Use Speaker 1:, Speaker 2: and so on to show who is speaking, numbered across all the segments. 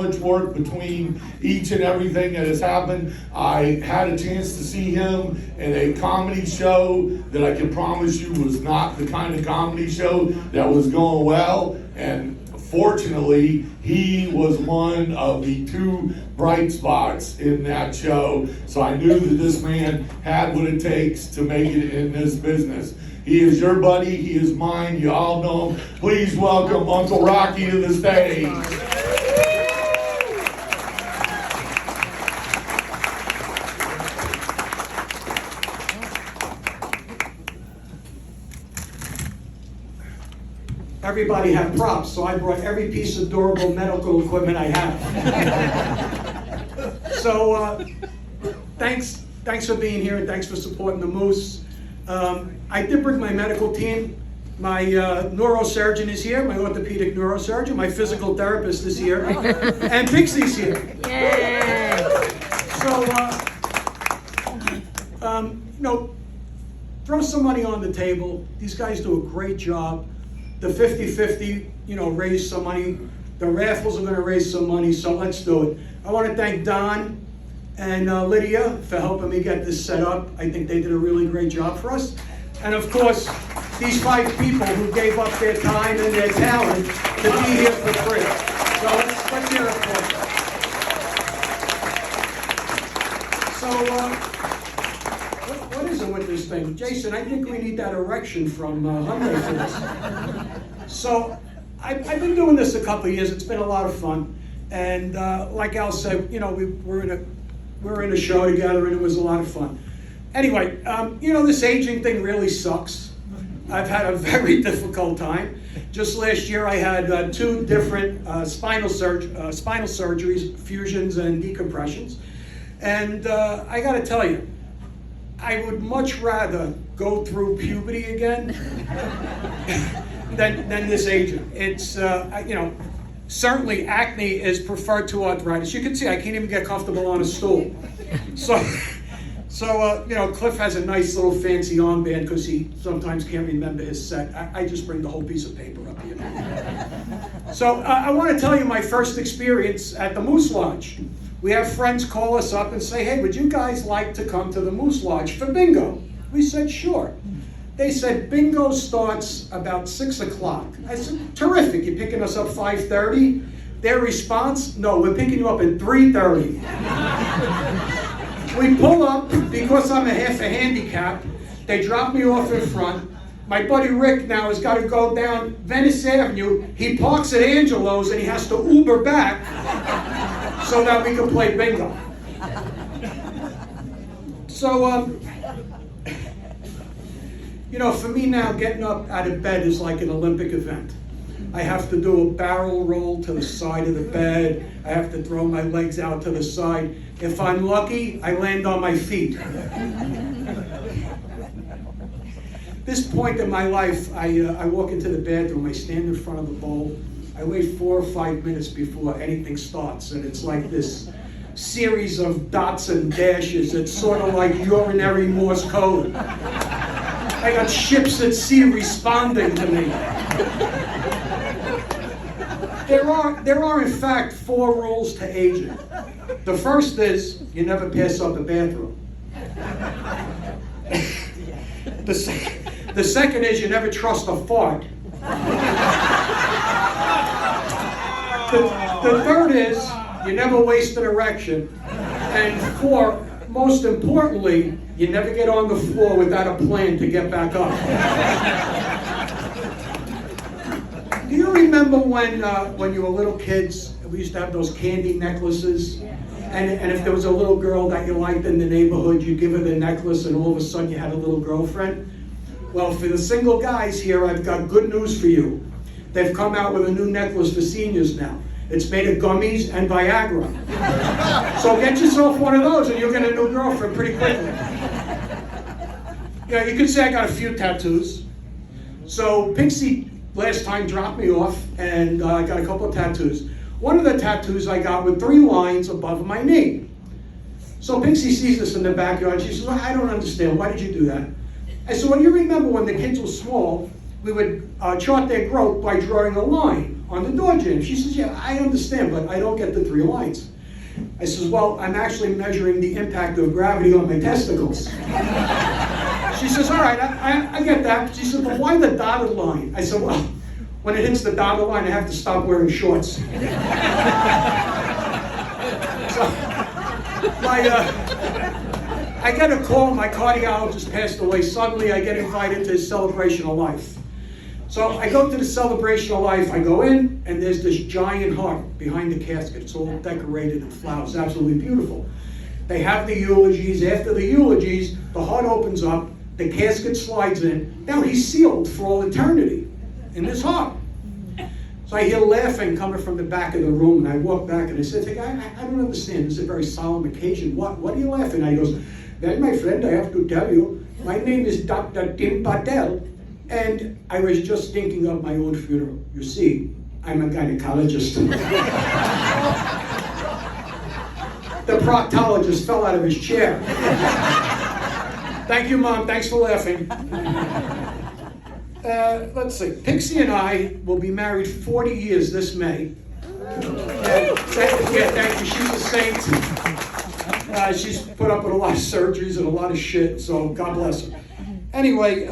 Speaker 1: much work between each and everything that has happened. I had a chance to see him in a comedy show that I can promise you was not the kind of comedy show that was going well, and fortunately he was one of the two bright spots in that show, so I knew that this man had what it takes to make it in this business. He is your buddy, he is mine, you all know him. Please welcome Uncle Rocky to the stage.
Speaker 2: Everybody had props, so I brought every piece of durable medical equipment I have. So thanks for being here, and thanks for supporting the Moose. I did bring my medical team. My neurosurgeon is here, my orthopedic neurosurgeon, my physical therapist is here, and Pixie's here.
Speaker 3: Yay!
Speaker 2: So, throw some money on the table. These guys do a great job. The 50-50, raise some money. The raffles are gonna raise some money, so let's do it. I wanna thank Don and Lydia for helping me get this set up. I think they did a really great job for us. And of course, these 5 people who gave up their time and their talent to be here for free. So let's hear it for them. So, what is it with this thing? Jason, I think we need that erection from Hyundai for this. So, I've been doing this a couple of years. It's been a lot of fun. And like Al said, we're in a show together and it was a lot of fun. Anyway, this aging thing really sucks. I've had a very difficult time. Just last year I had 2 different spinal surgeries, fusions and decompressions. And I gotta tell you, I would much rather go through puberty again than this aging. It's, certainly acne is preferred to arthritis. You can see I can't even get comfortable on a stool. So Cliff has a nice little fancy armband because he sometimes can't remember his set. I just bring the whole piece of paper up here. So I want to tell you my first experience at the Moose Lodge. We have friends call us up and say, hey, would you guys like to come to the Moose Lodge for bingo? We said, sure. They said, bingo starts about 6 o'clock. I said, terrific, you're picking us up 5:30? Their response, no, we're picking you up at 3:30. We pull up, because I'm a half a handicap, they drop me off in front. My buddy Rick now has got to go down Venice Avenue. He parks at Angelo's and he has to Uber back so that we can play bingo. So, for me now, getting up out of bed is like an Olympic event. I have to do a barrel roll to the side of the bed. I have to throw my legs out to the side. If I'm lucky, I land on my feet. This point in my life, I walk into the bathroom, I stand in front of the bowl, I wait 4 or 5 minutes before anything starts, and it's like this series of dots and dashes. It's sort of like urinary Morse code. I got ships at sea responding to me. There are in fact 4 rules to aging. The first is you never pass up the bathroom. The second is you never trust a fart. The third is you never waste an erection. And 4, most importantly, you never get on the floor without a plan to get back up. Do you remember when you were little kids, we used to have those candy necklaces? And if there was a little girl that you liked in the neighborhood, you'd give her the necklace and all of a sudden you had a little girlfriend? Well, for the single guys here, I've got good news for you. They've come out with a new necklace for seniors now. It's made of gummies and Viagra. So get yourself one of those and you'll get a new girlfriend pretty quickly. You could say I got a few tattoos. So Pixie last time dropped me off and I got a couple of tattoos. One of the tattoos I got with 3 lines above my knee. So Pixie sees this in the backyard. She says, I don't understand. Why did you do that? I said, well, you remember when the kids were small, we would chart their growth by drawing a line on the door jamb. She says, yeah, I understand, but I don't get the 3 lines. I says, well, I'm actually measuring the impact of gravity on my testicles. She says, all right, I get that. She said, but why the dotted line? I said, well, when it hits the dotted line, I have to stop wearing shorts. So, I get a call, my cardiologist passed away. Suddenly, I get invited to his celebration of life. So I go to the celebration of life, I go in, and there's this giant heart behind the casket. It's all decorated in flowers, absolutely beautiful. They have the eulogies. After the eulogies, the heart opens up, the casket slides in. Now he's sealed for all eternity in this heart. So I hear laughing coming from the back of the room, and I walk back and I said, I don't understand, this is a very solemn occasion. What are you laughing at? He goes, well, my friend, I have to tell you, my name is Dr. Tim Patel. And I was just thinking of my own funeral. You see, I'm a gynecologist. The proctologist fell out of his chair. Thank you, Mom. Thanks for laughing. Let's see. Pixie and I will be married 40 years this May. Thank you. She's a saint. She's put up with a lot of surgeries and a lot of shit, so God bless her. Anyway,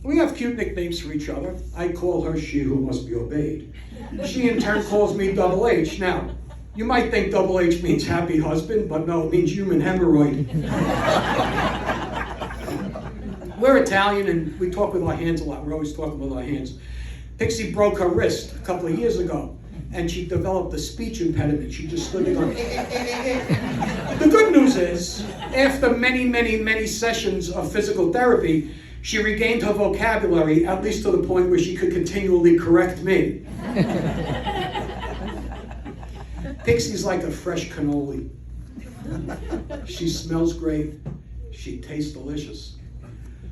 Speaker 2: we have cute nicknames for each other. I call her She Who Must Be Obeyed. She in turn calls me Double H. Now, you might think Double H means happy husband, but no, it means human hemorrhoid. We're Italian and we talk with our hands a lot. We're always talking with our hands. Pixie broke her wrist a couple of years ago and she developed a speech impediment. She just stood there going, The good news is, after many, many, many sessions of physical therapy, she regained her vocabulary, at least to the point where she could continually correct me. Pixie's like a fresh cannoli. She smells great. She tastes delicious.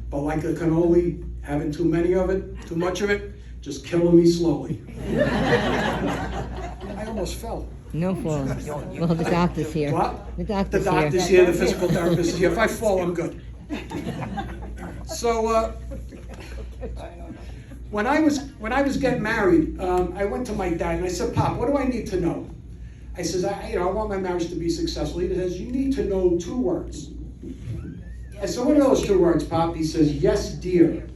Speaker 2: But like a cannoli, having too much of it, just killing me slowly. I almost fell.
Speaker 3: No fall. Well, the doctor's here.
Speaker 2: What?
Speaker 3: The doctor's
Speaker 2: here, the physical therapist is here. If I fall, I'm good. So, when I was getting married, I went to my dad and I said, Pop, what do I need to know? I says, I want my marriage to be successful. He says, you need to know 2 words. I said, what are those 2 words, Pop? He says, yes, dear.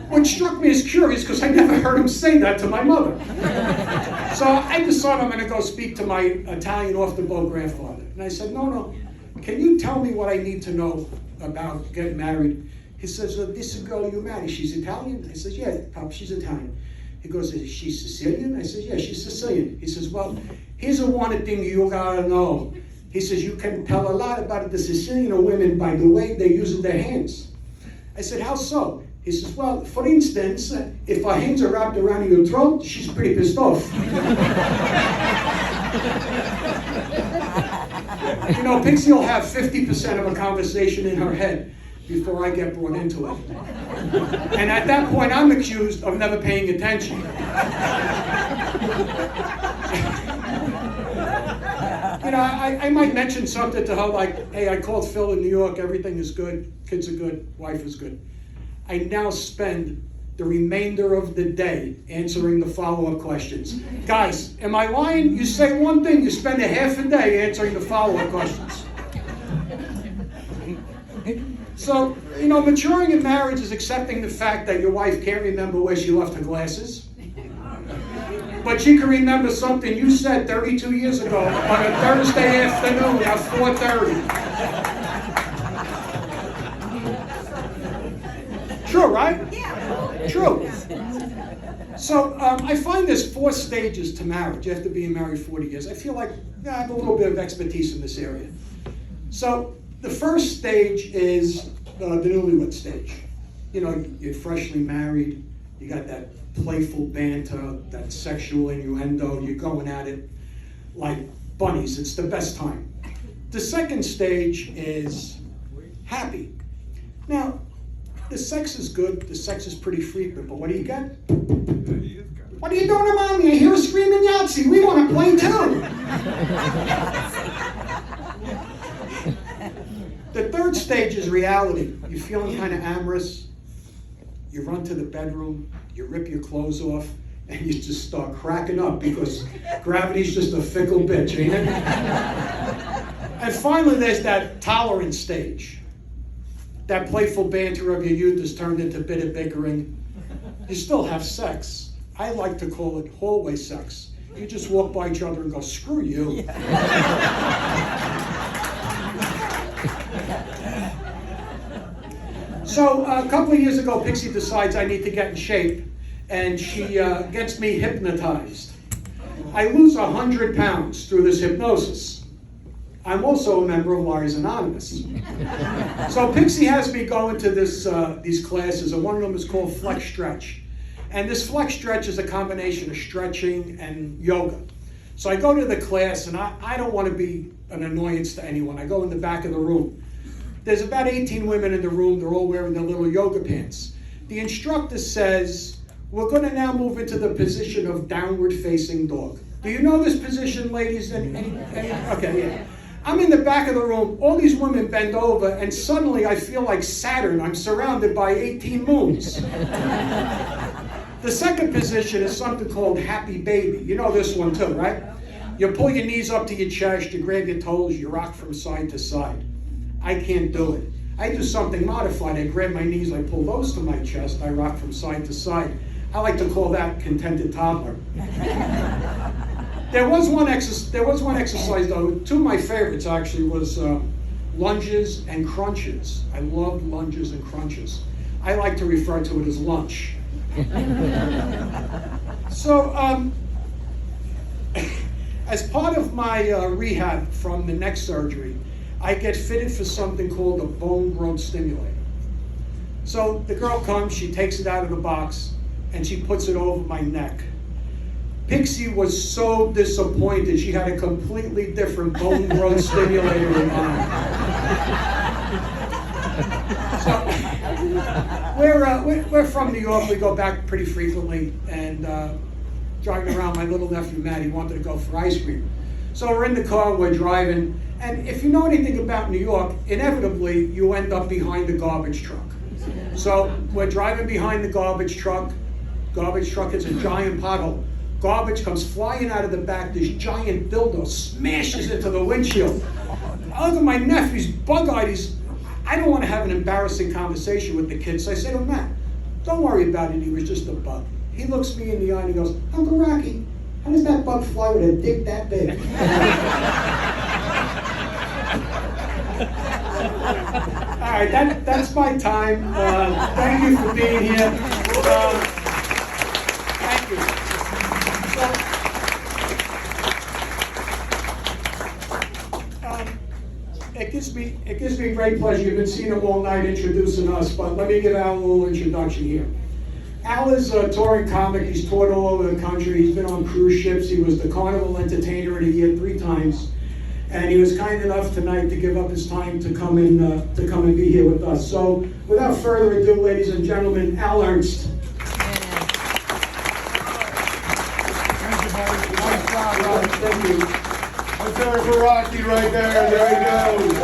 Speaker 2: Which struck me as curious because I never heard him say that to my mother. So I decided I'm going to go speak to my Italian off-the-boat grandfather. And I said, no, can you tell me what I need to know about getting married? He says, this girl you married, she's Italian? I says, yeah, Pop, she's Italian. He goes, is she Sicilian? I says, yeah, she's Sicilian. He says, well, here's a one thing you gotta know. He says, you can tell a lot about the Sicilian women by the way they use their hands. I said, how so? He says, well, for instance, if her hands are wrapped around your throat, she's pretty pissed off. You know, Pixie will have 50% of a conversation in her head before I get brought into it. And at that point, I'm accused of never paying attention. You know, I might mention something to her like, hey, I called Phil in New York, everything is good, kids are good, wife is good. I now spend the remainder of the day answering the follow-up questions. Guys, am I lying? You say one thing, you spend a half a day answering the follow-up questions. So, you know, maturing in marriage is accepting the fact that your wife can't remember where she left her glasses. But she can remember something you said 32 years ago on a Thursday afternoon at 4:30. True, right? Yeah. True. So I find there's 4 stages to marriage after being married 40 years. I feel like I have a little bit of expertise in this area. So the first stage is the newlywed stage. You know, you're freshly married, you got that playful banter, that sexual innuendo, you're going at it like bunnies. It's the best time. The second stage is happy. Now, the sex is good, the sex is pretty frequent, but what do you get? What are you doing, Mommy? I hear a screaming Yahtzee. We want to play too. The third stage is reality. You're feeling kind of amorous. You run to the bedroom, you rip your clothes off, and you just start cracking up because gravity's just a fickle bitch, ain't it? And finally, there's that tolerance stage. That playful banter of your youth is turned into bitter bickering. You still have sex. I like to call it hallway sex. You just walk by each other and go, screw you. So a couple of years ago, Pixie decides I need to get in shape, and she gets me hypnotized. I lose 100 pounds through this hypnosis. I'm also a member of Liars Anonymous. So Pixie has me going to these classes, and one of them is called Flex Stretch. And this Flex Stretch is a combination of stretching and yoga. So I go to the class, and I don't want to be an annoyance to anyone. I go in the back of the room. There's about 18 women in the room. They're all wearing their little yoga pants. The instructor says, we're going to now move into the position of downward facing dog. Do you know this position, ladies? Okay, yeah. I'm in the back of the room. All these women bend over, and suddenly I feel like Saturn. I'm surrounded by 18 moons. The second position is something called happy baby. You know this one too, right? You pull your knees up to your chest, you grab your toes, you rock from side to side. I can't do it. I do something modified. I grab my knees, I pull those to my chest, I rock from side to side. I like to call that contented toddler. There was one exercise though. Two of my favorites actually was lunges and crunches. I love lunges and crunches. I like to refer to it as lunch. So, as part of my rehab from the neck surgery, I get fitted for something called a bone growth stimulator. So the girl comes, she takes it out of the box, and she puts it over my neck. Pixie was so disappointed. She had a completely different bone growth stimulator in mind. So, we're from New York. We go back pretty frequently, and driving around, my little nephew Matt, he wanted to go for ice cream. So we're in the car, we're driving, and if you know anything about New York, inevitably you end up behind the garbage truck. So we're driving behind the garbage truck. Garbage truck hits a giant pothole. Garbage comes flying out of the back. This giant dildo smashes into the windshield. I look at my nephew, he's bug-eyed. I don't want to have an embarrassing conversation with the kids. So I say to him, Matt, don't worry about it. He was just a bug. He looks me in the eye and he goes, Uncle Rocky, how does that bug fly with a dick that big? All right, that's my time. Thank you for being here. Thank you. It gives me great pleasure. You've been seeing him all night introducing us, but let me give Al a little introduction here. Al is a touring comic. He's toured all over the country. He's been on cruise ships. He was the Carnival Entertainer of the Year 3 times. And he was kind enough tonight to give up his time to come and be here with us. So without further ado, ladies and gentlemen, Al Ernst.
Speaker 1: Thank you, buddy. Nice job, Rocky.
Speaker 2: Thank you.
Speaker 1: Let's hear it for Rocky right there. There he goes.